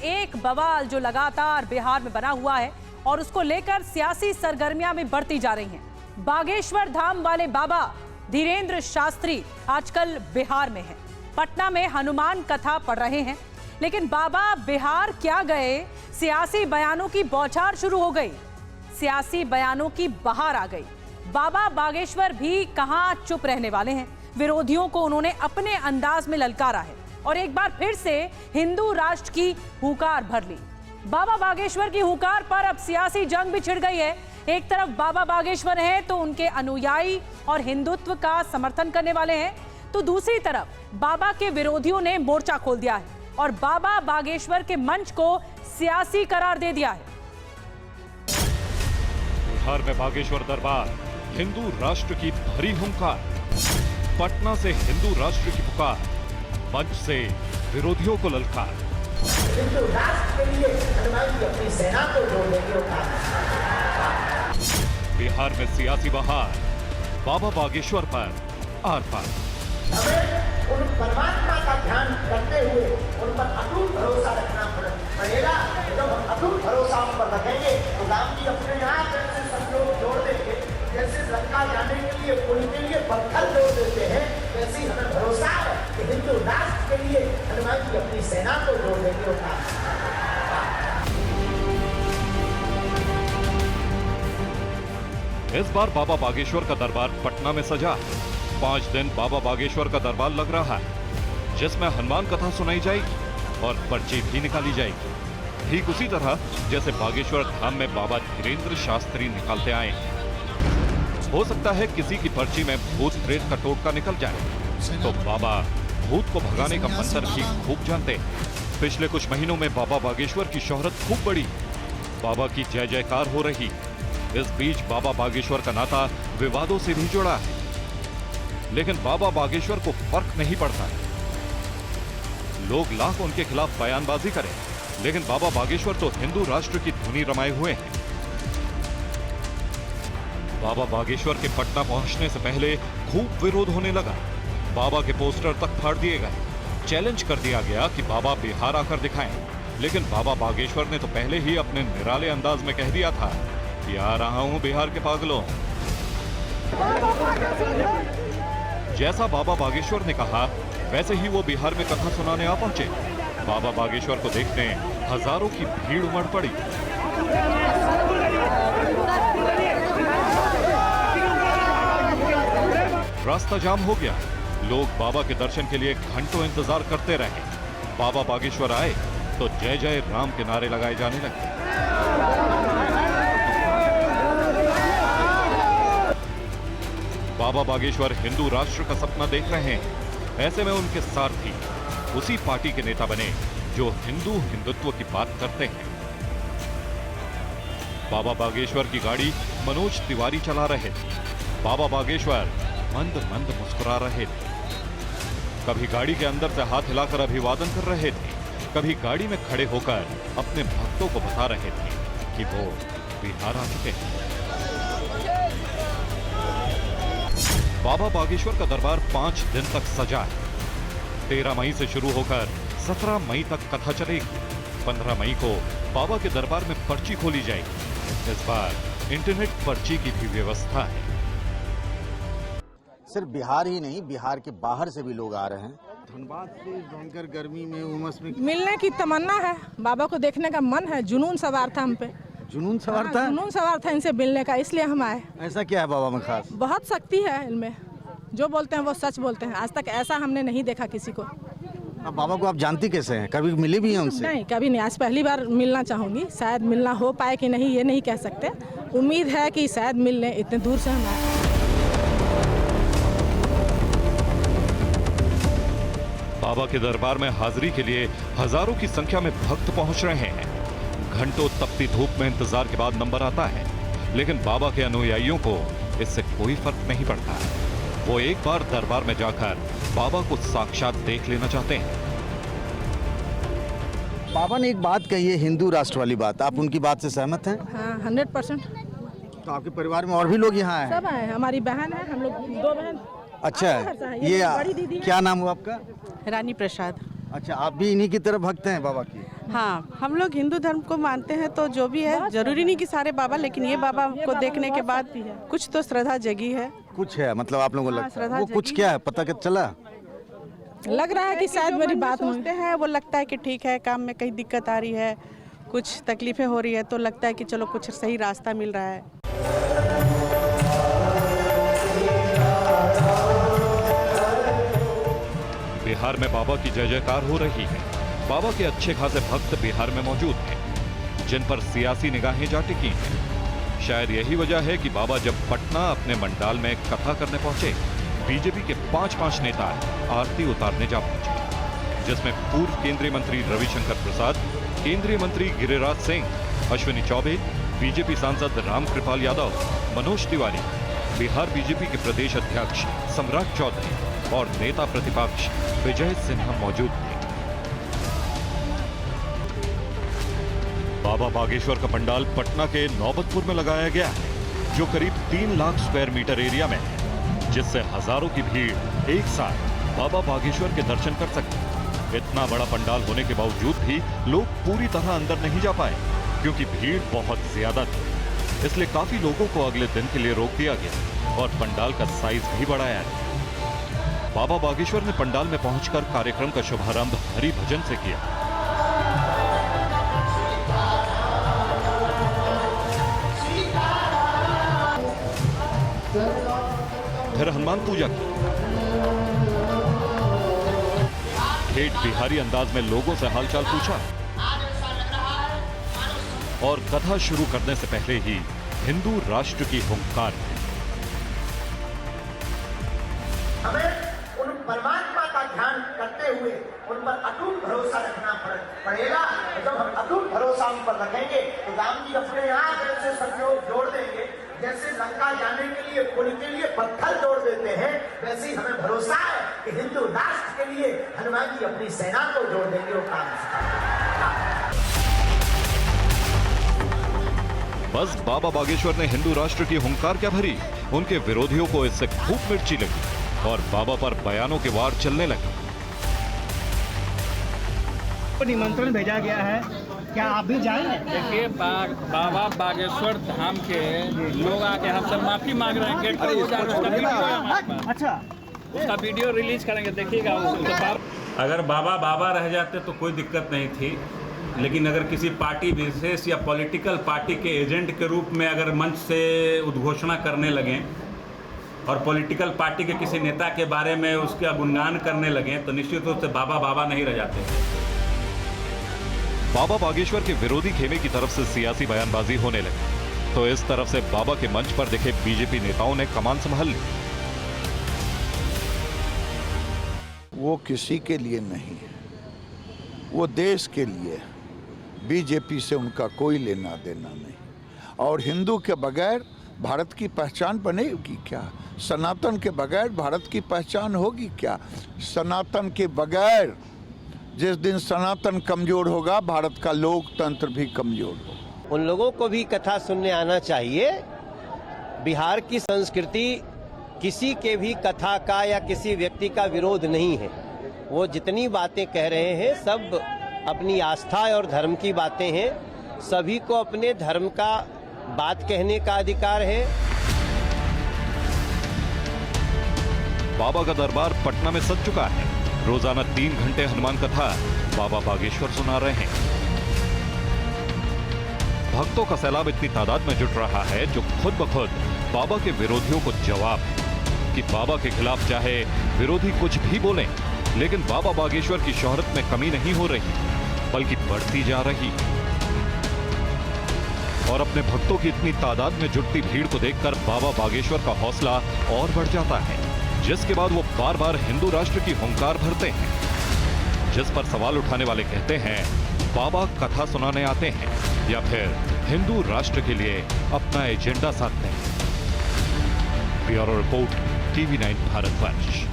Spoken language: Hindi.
एक बवाल जो लगातार बिहार में बना हुआ है और उसको लेकर सियासी सरगर्मियां भी बढ़ती जा रही हैं। बागेश्वर धाम वाले बाबा धीरेन्द्र शास्त्री आजकल बिहार में हैं। पटना में हनुमान कथा पढ़ रहे हैं, लेकिन बाबा बिहार क्या गए, सियासी बयानों की बौछार शुरू हो गई, सियासी बयानों की बहार आ गई। बाबा बागेश्वर भी कहां चुप रहने वाले हैं। विरोधियों को उन्होंने अपने अंदाज में ललकारा है और एक बार फिर से हिंदू राष्ट्र की हुंकार भर ली। बाबा बागेश्वर की हुंकार पर अब सियासी जंग भी छिड़ गई है। एक तरफ बाबा बागेश्वर हैं तो उनके अनुयायी और हिंदुत्व का समर्थन करने वाले हैं, तो दूसरी तरफ बाबा के विरोधियों ने मोर्चा खोल दिया है और बाबा बागेश्वर के मंच को सियासी करार दे दिया है। बिहार में बागेश्वर दरबार, हिंदू राष्ट्र की भरी हुंकार। पटना से हिंदू राष्ट्र की पुकार, मंच से विरोधियों को ललकार। हिंदू राष्ट्र के लिए हनुमान जी अपनी सेना को जोड़ देंगे। बिहार में सियासी बहार, बाबा बागेश्वर पर आर पार। हमें उन परमात्मा का ध्यान करते हुए उन पर अटूट भरोसा रखना पड़ेगा। जब हम अटूट भरोसा उन पर रखेंगे तो राम जी अपने यहाँ जैसे संयोग जोड़ देंगे, जैसे लंका जाने के लिए पुल के लिए पत्थर जोड़ देते हैं, वैसे ही हमें भरोसा है कि हिंदू राष्ट्र के लिए हनुमान जी अपनी सेना को जोड़ देंगे। इस बार बाबा बागेश्वर का दरबार पटना में सजा। 5 दिन बाबा बागेश्वर का दरबार लग रहा है, जिसमें हनुमान कथा सुनाई जाएगी और पर्ची भी निकाली जाएगी, ठीक उसी तरह जैसे बागेश्वर धाम में बाबा धीरेन्द्र शास्त्री निकालते आए हैं। हो सकता है किसी की पर्ची में भूत प्रेत का टोटका निकल जाए, तो बाबा भूत को भगाने का मंत्र भी खूब जानते हैं। पिछले कुछ महीनों में बाबा बागेश्वर की शोहरत खूब बढ़ी, बाबा की जय जयकार हो रही। इस बीच बाबा बागेश्वर का नाता विवादों से भी जुड़ा है, लेकिन बाबा बागेश्वर को फर्क नहीं पड़ता। लोग लाख उनके खिलाफ बयानबाजी करें, लेकिन बाबा बागेश्वर तो हिंदू राष्ट्र की धुनी रमाए हुए हैं। बाबा बागेश्वर के पटना पहुंचने से पहले खूब विरोध होने लगा। बाबा के पोस्टर तक फाड़ दिए गए। चैलेंज कर दिया गया कि बाबा बिहार आकर दिखाएं, लेकिन बाबा बागेश्वर ने तो पहले ही अपने निराले अंदाज में कह दिया था कि आ रहा हूं बिहार के पागलों। जैसा बाबा बागेश्वर ने कहा, वैसे ही वो बिहार में कथा सुनाने आ पहुंचे। बाबा बागेश्वर को देखने हजारों की भीड़ उमड़ पड़ी। रास्ता जाम हो गया। लोग बाबा के दर्शन के लिए घंटों इंतजार करते रहे। बाबा बागेश्वर आए तो जय जय राम के नारे लगाए जाने लगे। बाबा बागेश्वर हिंदू राष्ट्र का सपना देख रहे हैं। ऐसे में उनके सारथी उसी पार्टी के नेता बने जो हिंदू हिंदुत्व की बात करते हैं। बाबा बागेश्वर की गाड़ी मनोज तिवारी चला रहे थे। बाबा बागेश्वर मंद मंद मुस्कुरा रहे थे। कभी गाड़ी के अंदर से हाथ हिलाकर अभिवादन कर रहे थे, कभी गाड़ी में खड़े होकर अपने भक्तों को बता रहे थे कि वो बिहार आ चुके हैं। बाबा बागेश्वर का दरबार 5 दिन तक सजा है। 13 मई से शुरू होकर 17 मई तक कथा चलेगी। 15 मई को बाबा के दरबार में पर्ची खोली जाएगी। इस बार इंटरनेट पर्ची की भी व्यवस्था है। सिर्फ बिहार ही नहीं, बिहार के बाहर से भी लोग आ रहे हैं। धनबाद से भयंकर गर्मी में, उमस में मिलने की तमन्ना है, बाबा को देखने का मन है। जुनून सवार था हम पे। जुनून सवार था? जुनून सवार था इनसे मिलने का, इसलिए हम आए। ऐसा क्या है बाबा में खास? बहुत शक्ति है इनमें, जो बोलते हैं वो सच बोलते हैं। आज तक ऐसा हमने नहीं देखा किसी को। अब बाबा को आप जानती कैसे हैं? कभी मिली भी हैं उनसे? नहीं, कभी नहीं। आज पहली बार मिलना चाहूंगी। शायद मिलना हो पाए कि नहीं ये नहीं कह सकते। उम्मीद है कि शायद मिल लें, इतने दूर से हम आए। बाबा के दरबार में हाजिरी के लिए हजारों की संख्या में भक्त पहुंच रहे हैं। घंटों तपती धूप में इंतजार के बाद नंबर आता है, लेकिन बाबा के अनुयायियों को इससे कोई फर्क नहीं पड़ता। वो एक बार दरबार में जाकर बाबा को साक्षात देख लेना चाहते हैं। बाबा ने एक बात कही है, हिंदू राष्ट्र वाली बात, आप उनकी बात से सहमत हैं? हाँ, 100%। तो आपके परिवार में और भी लोग यहाँ आए? सब आए। हमारी बहन है, हम लोग 2 बहन। अच्छा, ये बड़ी दीदी क्या नाम हुआ आपका? रानी प्रसाद। अच्छा, आप भी इन्हीं की तरफ भक्त हैं बाबा की? हाँ, हम लोग हिंदू धर्म को मानते हैं, तो जो भी है, जरूरी नहीं कि सारे बाबा, लेकिन ये बाबा को देखने के बाद कुछ तो श्रद्धा जगी है। कुछ है मतलब आप लोगों को लगता है श्रद्धा वो कुछ जगी क्या है, पता क्या चला? लग रहा है कि शायद मेरी बात सोचते हैं, वो लगता है कि ठीक है, काम में कहीं दिक्कत आ रही है, कुछ तकलीफें हो रही है, तो लगता है कि चलो कुछ सही रास्ता मिल रहा है। बिहार में बाबा की जय जयकार हो रही है। बाबा के अच्छे खासे भक्त बिहार में मौजूद हैं, जिन पर सियासी निगाहें जा टिकी हैं। शायद यही वजह है कि बाबा जब पटना अपने मंडाल में कथा करने पहुंचे, बीजेपी के 5 नेता आरती उतारने जा पहुंचे, जिसमें पूर्व केंद्रीय मंत्री रविशंकर प्रसाद, केंद्रीय मंत्री गिरिराज सिंह, अश्विनी चौबे, बीजेपी सांसद रामकृपाल यादव, मनोज तिवारी, बिहार बीजेपी के प्रदेश अध्यक्ष सम्राट चौधरी और नेता प्रतिपक्ष विजय सिन्हा मौजूद थे। बाबा बागेश्वर का पंडाल पटना के नौबतपुर में लगाया गया है, जो करीब 3 लाख स्क्वायर मीटर एरिया में है, जिससे हजारों की भीड़ एक साथ बाबा बागेश्वर के दर्शन कर सकते हैं। इतना बड़ा पंडाल होने के बावजूद भी लोग पूरी तरह अंदर नहीं जा पाए, क्योंकि भीड़ बहुत ज्यादा थी। इसलिए काफी लोगों को अगले दिन के लिए रोक दिया गया और पंडाल का साइज भी बढ़ाया गया। बाबा बागेश्वर ने पंडाल में पहुंचकर कार्यक्रम का शुभारंभ हरि भजन से किया। फिर हनुमान पूजा की। ठेठ बिहारी अंदाज में लोगों से हालचाल पूछा और कथा शुरू करने से पहले ही हिंदू राष्ट्र की हुंकार दी। हमें उन परमात्मा का ध्यान करते हुए उन पर अटूट भरोसा रखना पड़ेगा। जब हम अटूट भरोसा उन पर रखेंगे तो राम जी अपने आप ऐसे संयोग जोड़ देंगे, जैसे लंका जाने के लिए पुल के लिए पत्थर जोड़ देते हैं, वैसे ही हमें भरोसा है कि हिंदू राष्ट्र के लिए हनुमान जी अपनी सेना को जोड़ देंगे। वो काम बस बाबा बागेश्वर ने हिंदू राष्ट्र की हुंकार क्या भरी, उनके विरोधियों को इससे खूब मिर्ची लगी और बाबा पर बयानों के वार चलने लगे। निमंत्रण भेजा गया है, क्या आप भी जाएंगे? देखिए, बाबा बागेश्वर धाम के लोग आके हमसे माफी मांग रहे हैं, गेट पर हो जा रहे हैं। अच्छा, उसका वीडियो रिलीज करेंगे, देखिएगा। अगर बाबा रह जाते तो कोई दिक्कत नहीं थी, लेकिन अगर किसी पार्टी विशेष या पॉलिटिकल पार्टी के एजेंट के रूप में अगर मंच से उद्घोषणा करने लगें और पॉलिटिकल पार्टी के किसी नेता के बारे में उसका गुणगान करने लगें, तो निश्चित रूप से बाबा नहीं रह जाते। बाबा बागेश्वर के विरोधी खेमे की तरफ से सियासी बयानबाजी होने लगी, तो इस तरफ से बाबा के मंच पर दिखे बीजेपी नेताओं ने कमान संभाल ली। वो किसी के लिए नहीं है, वो देश के लिए। बीजेपी से उनका कोई लेना देना नहीं। और हिंदू के बगैर भारत की पहचान बनेगी क्या? सनातन के बगैर भारत की पहचान होगी क्या? सनातन के बगैर जिस दिन सनातन कमजोर होगा, भारत का लोकतंत्र भी कमजोर होगा। उन लोगों को भी कथा सुनने आना चाहिए। बिहार की संस्कृति किसी के भी कथा का या किसी व्यक्ति का विरोध नहीं है। वो जितनी बातें कह रहे हैं सब अपनी आस्था और धर्म की बातें हैं। सभी को अपने धर्म का बात कहने का अधिकार है। बाबा का दरबार पटना में सज चुका है। रोजाना 3 घंटे हनुमान कथा बाबा बागेश्वर सुना रहे हैं। भक्तों का सैलाब इतनी तादाद में जुट रहा है जो खुद ब खुद बाबा के विरोधियों को जवाब कि बाबा के खिलाफ चाहे विरोधी कुछ भी बोलें, लेकिन बाबा बागेश्वर की शोहरत में कमी नहीं हो रही, बल्कि बढ़ती जा रही। और अपने भक्तों की इतनी तादाद में जुटती भीड़ को देखकर बाबा बागेश्वर का हौसला और बढ़ जाता है, जिसके बाद वो बार बार हिंदू राष्ट्र की हुंकार भरते हैं, जिस पर सवाल उठाने वाले कहते हैं बाबा कथा सुनाने आते हैं या फिर हिंदू राष्ट्र के लिए अपना एजेंडा साधते हैं। Bureau report, TV9 Bharatvarsh.